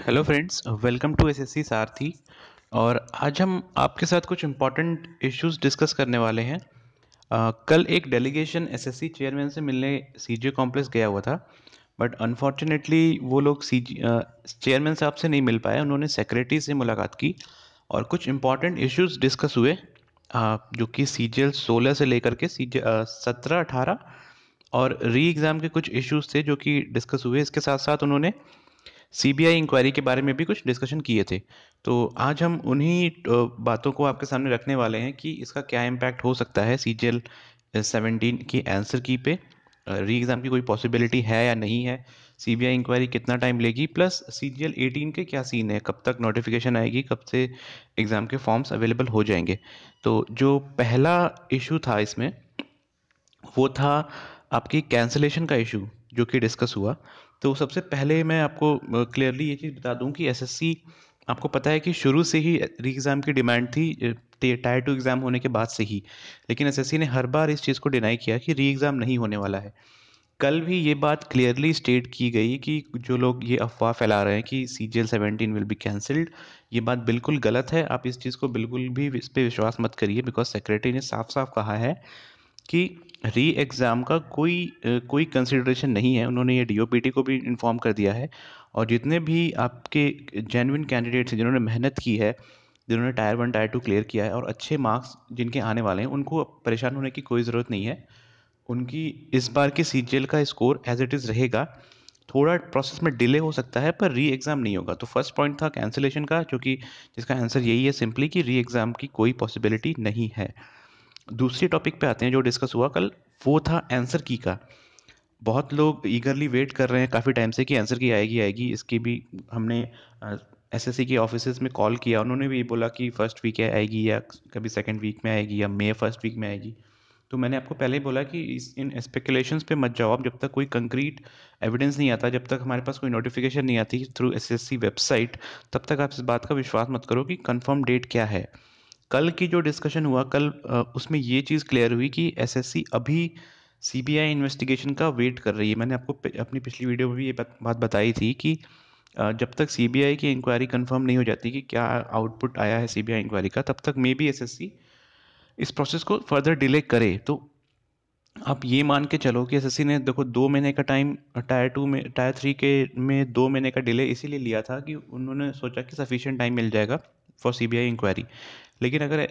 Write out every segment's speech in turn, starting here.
Hello friends, welcome to SSC Sarathi. और आज हम आपके साथ कुछ इम्पॉर्टेंट इश्यूज डिस्कस करने वाले हैं। कल एक डेलीगेशन एसएससी चेयरमैन से मिलने सीजे कॉम्प्लेक्स गया हुआ था, बट अनफॉर्चुनेटली वो लोग चेयरमैन साहब से नहीं मिल पाए। उन्होंने सेक्रेटरी से मुलाकात की और कुछ इम्पॉर्टेंट इश्यूज डिस्कस हुए, जो कि सीजीएल 16 से लेकर के सीजे 17, 18 और री एग्ज़ाम के कुछ इश्यूज थे जो कि डिस्कस हुए। इसके साथ साथ उन्होंने सीबीआई इंक्वायरी के बारे में भी कुछ डिस्कशन किए थे। तो आज हम उन्हीं बातों को आपके सामने रखने वाले हैं कि इसका क्या इम्पैक्ट हो सकता है सीजीएल 17 की आंसर की पे। री एग्ज़ाम की कोई पॉसिबिलिटी है या नहीं है, सीबीआई इंक्वायरी कितना टाइम लेगी, प्लस सीजीएल 18 के क्या सीन है, कब तक नोटिफिकेशन आएगी, कब से एग्ज़ाम के फॉर्म्स अवेलेबल हो जाएंगे। तो जो पहला इशू था इसमें, वो था आपकी कैंसलेशन का इशू जो कि डिस्कस हुआ। तो सबसे पहले मैं आपको क्लियरली ये चीज़ बता दूं कि एसएससी, आपको पता है कि शुरू से ही री एग्ज़ाम की डिमांड थी टायर 2 एग्ज़ाम होने के बाद से ही। लेकिन एसएससी ने हर बार इस चीज़ को डिनाई किया कि री एग्ज़ाम नहीं होने वाला है। कल भी ये बात क्लियरली स्टेट की गई कि जो लोग ये अफवाह फैला रहे हैं कि सीजीएल 17 विल बी कैंसल्ड, ये बात बिल्कुल गलत है। आप इस चीज़ को बिल्कुल भी इस पे विश्वास मत करिए, बिकॉज सेक्रेटरी ने साफ साफ कहा है कि री एग्ज़ाम का कोई कंसिडरेशन नहीं है। उन्होंने ये डीओपीटी को भी इन्फॉर्म कर दिया है। और जितने भी आपके जेन्युइन कैंडिडेट्स हैं जिन्होंने मेहनत की है, जिन्होंने टायर 1 टायर 2 क्लियर किया है और अच्छे मार्क्स जिनके आने वाले हैं, उनको अब परेशान होने की कोई ज़रूरत नहीं है। उनकी इस बार के सीजीएल का स्कोर एज इट इज़ रहेगा। थोड़ा प्रोसेस में डिले हो सकता है पर री एग्ज़ाम नहीं होगा। तो फर्स्ट पॉइंट था कैंसिलेशन का, जो कि जिसका आंसर यही है सिंपली कि री एग्ज़ाम की कोई पॉसिबिलिटी नहीं है। दूसरी टॉपिक पे आते हैं जो डिस्कस हुआ कल, वो था आंसर की का। बहुत लोग ईगरली वेट कर रहे हैं काफ़ी टाइम से कि आंसर की आएगी आएगी। इसकी भी हमने एसएससी के ऑफिसेज में कॉल किया, उन्होंने भी बोला कि फर्स्ट वीक है आएगी, या कभी सेकंड वीक में आएगी, या मई फर्स्ट वीक में आएगी। तो मैंने आपको पहले ही बोला कि इन स्पेकुलेशंस पे मत जाओ आप, जब तक कोई कंक्रीट एविडेंस नहीं आता, जब तक हमारे पास कोई नोटिफिकेशन नहीं आती थ्रू एसएससी वेबसाइट, तब तक आप इस बात का विश्वास मत करो कि कंफर्म डेट क्या है। कल की जो डिस्कशन हुआ कल, उसमें ये चीज़ क्लियर हुई कि एसएससी अभी सीबीआई इन्वेस्टिगेशन का वेट कर रही है। मैंने आपको अपनी पिछली वीडियो में भी ये बात बताई थी कि जब तक सीबीआई की इंक्वायरी कंफर्म नहीं हो जाती कि क्या आउटपुट आया है सीबीआई इंक्वायरी का, तब तक मे बी एसएससी इस प्रोसेस को फर्दर डिले करे। तो आप ये मान के चलो कि एसएससी ने देखो 2 महीने का टाइम टायर 2 में, टायर 3 के में 2 महीने का डिले इसीलिए लिया था कि उन्होंने सोचा कि सफिशिएंट टाइम मिल जाएगा फॉर सीबीआई इंक्वायरी। लेकिन अगर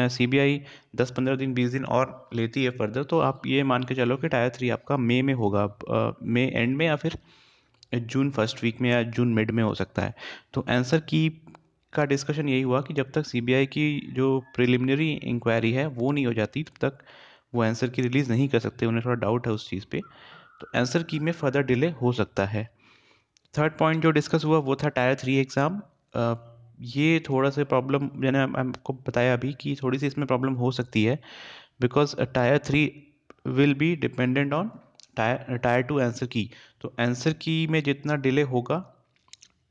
सीबीआई 10-15 दिन 20 दिन और लेती है फर्दर, तो आप ये मान के चलो कि टायर 3 आपका मई में होगा, मई एंड में, या फिर जून फर्स्ट वीक में, या जून मिड में हो सकता है। तो आंसर की का डिस्कशन यही हुआ कि जब तक सीबीआई की जो प्रिलिमिनरी इंक्वायरी है वो नहीं हो जाती, तब तक वो आंसर की रिलीज़ नहीं कर सकते। उन्हें थोड़ा डाउट है उस चीज़ पे। तो आंसर की में फर्दर डिले हो सकता है। थर्ड पॉइंट जो डिस्कस हुआ वो था टायर 3 एग्ज़ाम। ये थोड़ा सा प्रॉब्लम, मैंने आपको बताया अभी कि थोड़ी सी इसमें प्रॉब्लम हो सकती है, because tyre 3 will be dependent on tyre 2 answer की। तो आंसर की में जितना डिले होगा,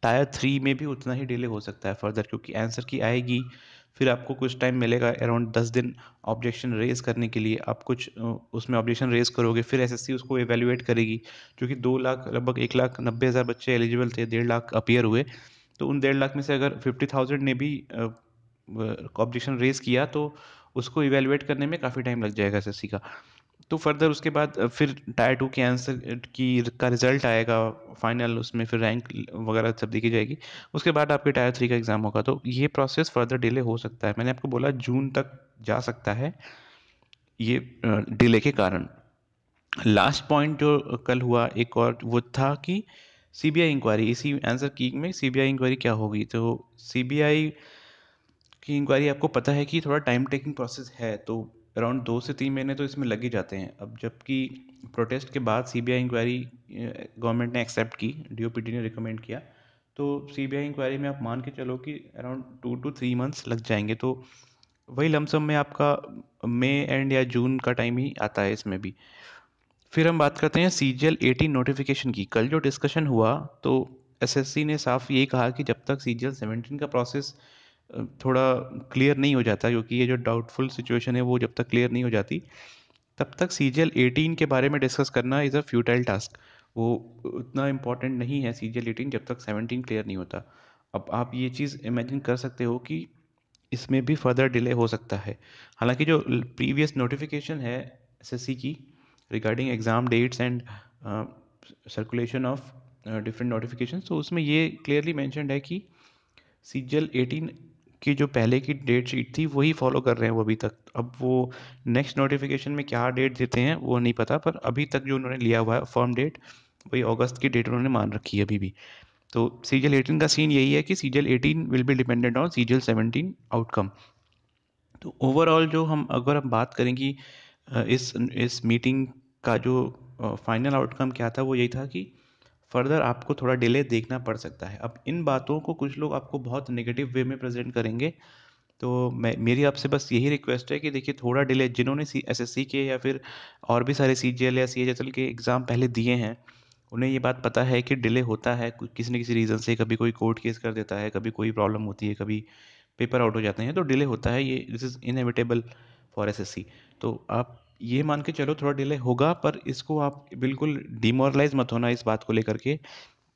टायर 3 में भी उतना ही डिले हो सकता है फर्दर, क्योंकि आंसर की आएगी, फिर आपको कुछ टाइम मिलेगा, अराउंड 10 दिन ऑब्जेक्शन रेज करने के लिए। आप कुछ उसमें ऑब्जेक्शन रेज करोगे, फिर एसएससी उसको एवेल्युएट करेगी, क्योंकि 2 लाख, लगभग 1,90,000 बच्चे एलिजिबल थे, 1.5 लाख अपीयर हुए। तो उन 1.5 लाख में से अगर 50,000 ने भी ऑब्जेक्शन रेज किया, तो उसको इवेल्युएट करने में काफ़ी टाइम लग जाएगा एसएससी का। तो फर्दर उसके बाद फिर टायर 2 के आंसर की का रिजल्ट आएगा फाइनल, उसमें फिर रैंक वगैरह सब देखी जाएगी। उसके बाद आपके टायर 3 का एग्ज़ाम होगा। तो ये प्रोसेस फर्दर डिले हो सकता है। मैंने आपको बोला जून तक जा सकता है ये डिले के कारण। लास्ट पॉइंट जो कल हुआ एक और, वो था कि सीबीआई इंक्वायरी, इसी आंसर की में सीबीआई इंक्वायरी क्या होगी। तो सीबीआई की इंक्वायरी, आपको पता है कि थोड़ा टाइम टेकिंग प्रोसेस है, तो अराउंड 2 से 3 महीने तो इसमें लग ही जाते हैं। अब जबकि प्रोटेस्ट के बाद सीबीआई इंक्वायरी गवर्नमेंट ने एक्सेप्ट की, डीओपीटी ने रिकमेंड किया, तो सीबीआई इंक्वायरी में आप मान के चलो कि अराउंड 2 to 3 मंथ्स लग जाएंगे। तो वही लमसम में आपका मई एंड या जून का टाइम ही आता है इसमें भी। फिर हम बात करते हैं सीजीएल 18 नोटिफिकेशन की। कल जो डिस्कशन हुआ, तो एसएससी ने साफ यही कहा कि जब तक सीजीएल 17 का प्रोसेस थोड़ा क्लियर नहीं हो जाता, क्योंकि ये जो डाउटफुल सिचुएशन है वो जब तक क्लियर नहीं हो जाती, तब तक सीजीएल 18 के बारे में डिस्कस करना इज़ अ फ्यूटाइल टास्क। वो उतना इम्पोर्टेंट नहीं है सीजीएल 18 जब तक 17 क्लियर नहीं होता। अब आप ये चीज़ इमेजिन कर सकते हो कि इसमें भी फर्दर डिले हो सकता है। हालांकि जो प्रीवियस नोटिफिकेशन है एसएससी की regarding exam dates and circulation of different notification, तो उसमें ये क्लियरली मेंशन्ड है कि सीजीएल 18 की जो पहले की डेट शीट थी वही फॉलो कर रहे हैं वो अभी तक। अब वो नेक्स्ट नोटिफिकेशन में क्या डेट देते हैं वो नहीं पता, पर अभी तक जो उन्होंने लिया हुआ है फर्म डेट वही अगस्त की डेट उन्होंने मान रखी है अभी भी। तो सीजीएल 18 का सीन यही है कि CGL 18 will be dependent on CGL 17 outcome. तो ओवरऑल जो हम अगर हम बात करें कि इस मीटिंग का जो फाइनल आउटकम क्या था, वो यही था कि फर्दर आपको थोड़ा डिले देखना पड़ सकता है। अब इन बातों को कुछ लोग आपको बहुत नेगेटिव वे में प्रेजेंट करेंगे, तो मैं मेरी आपसे बस यही रिक्वेस्ट है कि देखिए थोड़ा डिले, जिन्होंने एसएससी के या फिर और भी सारे सीजीएल या सीएचएसएल के एग्ज़ाम पहले दिए हैं, उन्हें ये बात पता है कि डिले होता है किसी न किसी रीज़न से। कभी कोई कोर्ट केस कर देता है, कभी कोई प्रॉब्लम होती है, कभी पेपर आउट हो जाते हैं, तो डिले होता है। ये this is inevitable for SSC. तो आप ये मान के चलो थोड़ा डिले होगा, पर इसको आप बिल्कुल डिमोरलाइज मत होना इस बात को लेकर के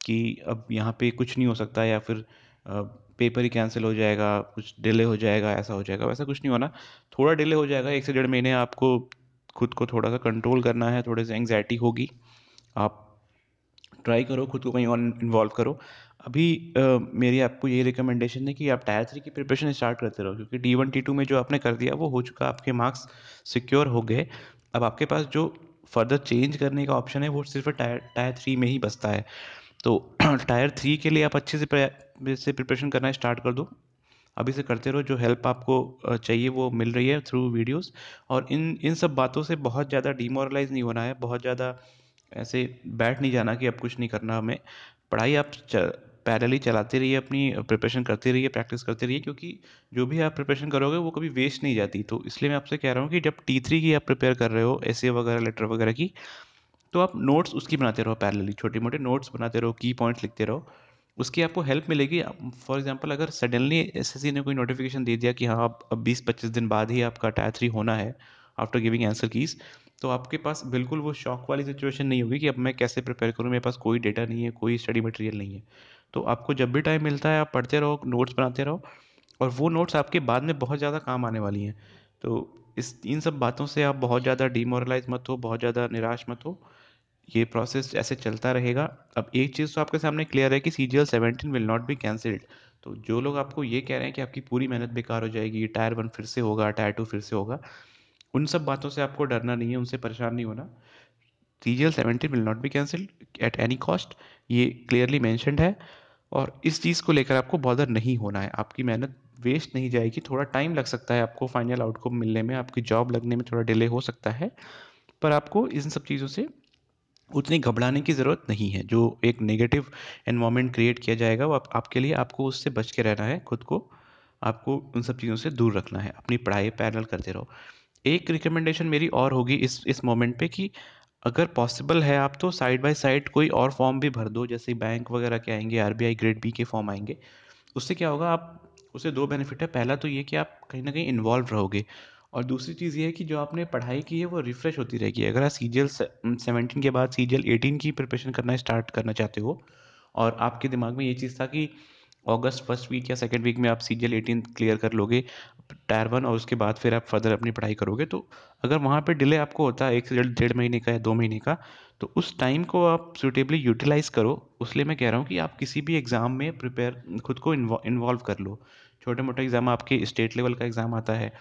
कि अब यहाँ पे कुछ नहीं हो सकता या फिर पेपर ही कैंसिल हो जाएगा, कुछ डिले हो जाएगा, ऐसा हो जाएगा, वैसा कुछ नहीं होना। थोड़ा डिले हो जाएगा, 1 से 1.5 महीने आपको खुद को थोड़ा सा कंट्रोल करना है, थोड़े से एंग्जाइटी होगी। आप ट्राई करो खुद को कहीं और इन्वॉल्व करो। अभी मेरी आपको ये रिकमेंडेशन है कि आप टायर 3 की प्रिपरेशन स्टार्ट करते रहो, क्योंकि T1 T2 में जो आपने कर दिया वो हो चुका, आपके मार्क्स सिक्योर हो गए। अब आपके पास जो फर्दर चेंज करने का ऑप्शन है वो सिर्फ टायर टायर 3 में ही बचता है। तो टायर 3 के लिए आप अच्छे से प्रिपरेशन करना स्टार्ट कर दो। अभी से करते रहो, जो हेल्प आपको चाहिए वो मिल रही है थ्रू वीडियोस। और इन इन सब बातों से बहुत ज़्यादा डिमोरलाइज नहीं होना है, बहुत ज़्यादा ऐसे बैठ नहीं जाना कि अब कुछ नहीं करना हमें। पढ़ाई आप पैरेलली चलाते रहिए, अपनी प्रिपरेशन करते रहिए, प्रैक्टिस करते रहिए, क्योंकि जो भी आप प्रिपरेशन करोगे वो कभी वेस्ट नहीं जाती। तो इसलिए मैं आपसे कह रहा हूँ कि जब T3 की आप प्रिपेयर कर रहे हो, एसे वगैरह लेटर वगैरह की, तो आप नोट्स उसकी बनाते रहो, पैरेलली छोटे मोटे नोट्स बनाते रहो, की पॉइंट्स लिखते रहो। उसकी आपको हेल्प मिलेगी। फॉर एग्जांपल अगर सडनली एसएससी ने कोई नोटिफिकेशन दे दिया कि हाँ अब 20-25 दिन बाद ही आपका टायर 3 होना है आफ्टर गिविंग आंसर कीज, तो आपके पास बिल्कुल वो शॉक वाली सिचुएशन नहीं होगी कि अब मैं कैसे प्रिपेयर करूँ, मेरे पास कोई डेटा नहीं है, कोई स्टडी मटेरियल नहीं है। तो आपको जब भी टाइम मिलता है आप पढ़ते रहो, नोट्स बनाते रहो, और वो नोट्स आपके बाद में बहुत ज़्यादा काम आने वाली हैं। तो इस इन सब बातों से आप बहुत ज़्यादा डीमोरलाइज मत हो, बहुत ज़्यादा निराश मत हो। ये प्रोसेस ऐसे चलता रहेगा। अब एक चीज़ तो आपके सामने क्लियर है कि CGL 17 will not be cancelled. तो जो लोग आपको ये कह रहे हैं कि आपकी पूरी मेहनत बेकार हो जाएगी, टायर 1 फिर से होगा, टायर 2 फिर से होगा, उन सब बातों से आपको डरना नहीं है, उनसे परेशान नहीं होना। CGL 17 will not be cancelled at any cost, ये क्लियरली मेंशन्ड है। और इस चीज़ को लेकर आपको बॉदर नहीं होना है, आपकी मेहनत वेस्ट नहीं जाएगी। थोड़ा टाइम लग सकता है आपको फाइनल आउटकम मिलने में, आपकी जॉब लगने में थोड़ा डिले हो सकता है, पर आपको इन सब चीज़ों से उतनी घबराने की ज़रूरत नहीं है। जो एक नेगेटिव एनवायरनमेंट क्रिएट किया जाएगा वो आपके लिए, आपको उससे बच के रहना है, खुद को आपको उन सब चीज़ों से दूर रखना है, अपनी पढ़ाई पैरेलल करते रहो। एक रिकमेंडेशन मेरी और होगी इस मोमेंट पे कि अगर पॉसिबल है आप तो साइड बाय साइड कोई और फॉर्म भी भर दो, जैसे बैंक वगैरह के आएंगे, आरबीआई ग्रेड बी के फॉर्म आएंगे। उससे क्या होगा, आप उससे दो बेनिफिट है। पहला तो ये कि आप कहीं ना कहीं इन्वॉल्व रहोगे, और दूसरी चीज़ ये है कि जो आपने पढ़ाई की है वो रिफ्रेश होती रहेगी। अगर आप सीजीएल 17 के बाद सीजीएल 18 की प्रिपरेशन करना स्टार्ट करना चाहते हो, और आपके दिमाग में ये चीज़ था कि अगस्त फर्स्ट वीक या सेकेंड वीक में आप सीजीएल 18 क्लियर कर लोगे टायर 1, और उसके बाद फिर आप फर्दर अपनी पढ़ाई करोगे, तो अगर वहाँ पे डिले आपको होता है 1 से 1.5 महीने का या 2 महीने का, तो उस टाइम को आप सुटेबली यूटिलाइज करो। उसलिए मैं कह रहा हूँ कि आप किसी भी एग्ज़ाम में प्रिपेयर खुद को इन्वॉल्व कर लो। छोटे मोटे एग्ज़ाम, आपके स्टेट लेवल का एग्ज़ाम आता है,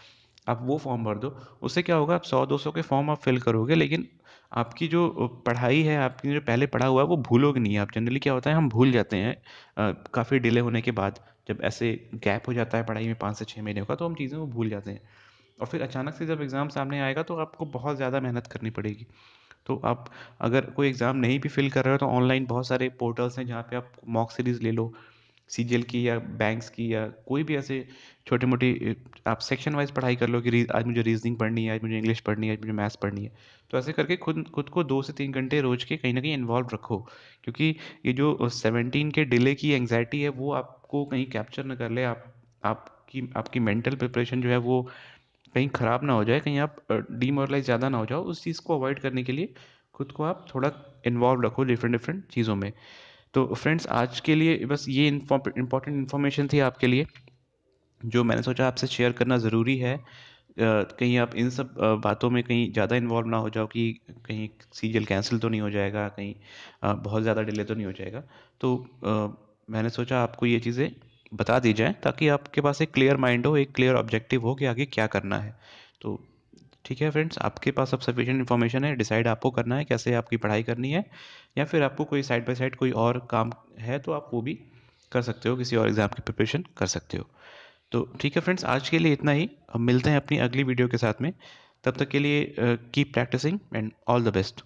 आप वो फॉर्म भर दो। उससे क्या होगा, आप 100-200 के फॉर्म आप फिल करोगे, लेकिन आपकी जो पढ़ाई है, आपने जो पहले पढ़ा हुआ है वो भूलोगे नहीं आप। जनरली क्या होता है, हम भूल जाते हैं काफ़ी डिले होने के बाद। जब ऐसे गैप हो जाता है पढ़ाई में 5 से 6 महीने का, तो हम चीज़ें वो भूल जाते हैं, और फिर अचानक से जब एग्ज़ाम सामने आएगा तो आपको बहुत ज़्यादा मेहनत करनी पड़ेगी। तो आप अगर कोई एग्ज़ाम नहीं भी फिल कर रहे हो, तो ऑनलाइन बहुत सारे पोर्टल्स हैं जहाँ पे आप मॉक सीरीज़ ले लो, सीजीएल की या बैंक्स की, या कोई भी ऐसे छोटी मोटी आप सेक्शन वाइज पढ़ाई कर लो कि आज मुझे रीजनिंग पढ़नी है, आज मुझे इंग्लिश पढ़नी है, आज मुझे मैथ्स पढ़नी है। तो ऐसे करके खुद खुद को 2 से 3 घंटे रोज के कहीं ना कहीं इन्वॉल्व रखो, क्योंकि ये जो 17 के डिले की एंग्जाइटी है वो आपको कहीं कैप्चर न कर ले। आपकी आपकी मेंटल प्रिपरेशन जो है वो कहीं ख़राब ना हो जाए, कहीं आप डीमोरलाइज ज़्यादा ना हो जाओ। उस चीज़ को अवॉइड करने के लिए खुद को आप थोड़ा इन्वॉल्व रखो डिफरेंट डिफरेंट चीज़ों में। तो फ्रेंड्स, आज के लिए बस ये इम्पॉर्टेंट इन्फॉर्मेशन थी आपके लिए, जो मैंने सोचा आपसे शेयर करना ज़रूरी है। कहीं आप इन सब बातों में कहीं ज़्यादा इन्वॉल्व ना हो जाओ कि कहीं सीरियल कैंसिल तो नहीं हो जाएगा, कहीं बहुत ज़्यादा डिले तो नहीं हो जाएगा। तो मैंने सोचा आपको ये चीज़ें बता दी जाएँ, ताकि आपके पास एक क्लियर माइंड हो, एक क्लियर ऑब्जेक्टिव हो कि आगे क्या करना है। तो ठीक है फ्रेंड्स, आपके पास अब सफिशिएंट इन्फॉर्मेशन है, डिसाइड आपको करना है कैसे आपकी पढ़ाई करनी है, या फिर आपको कोई साइड बाय साइड कोई और काम है तो आप वो भी कर सकते हो, किसी और एग्ज़ाम की प्रिपरेशन कर सकते हो। तो ठीक है फ्रेंड्स, आज के लिए इतना ही। हम मिलते हैं अपनी अगली वीडियो के साथ में। तब तक के लिए keep practising and all the best.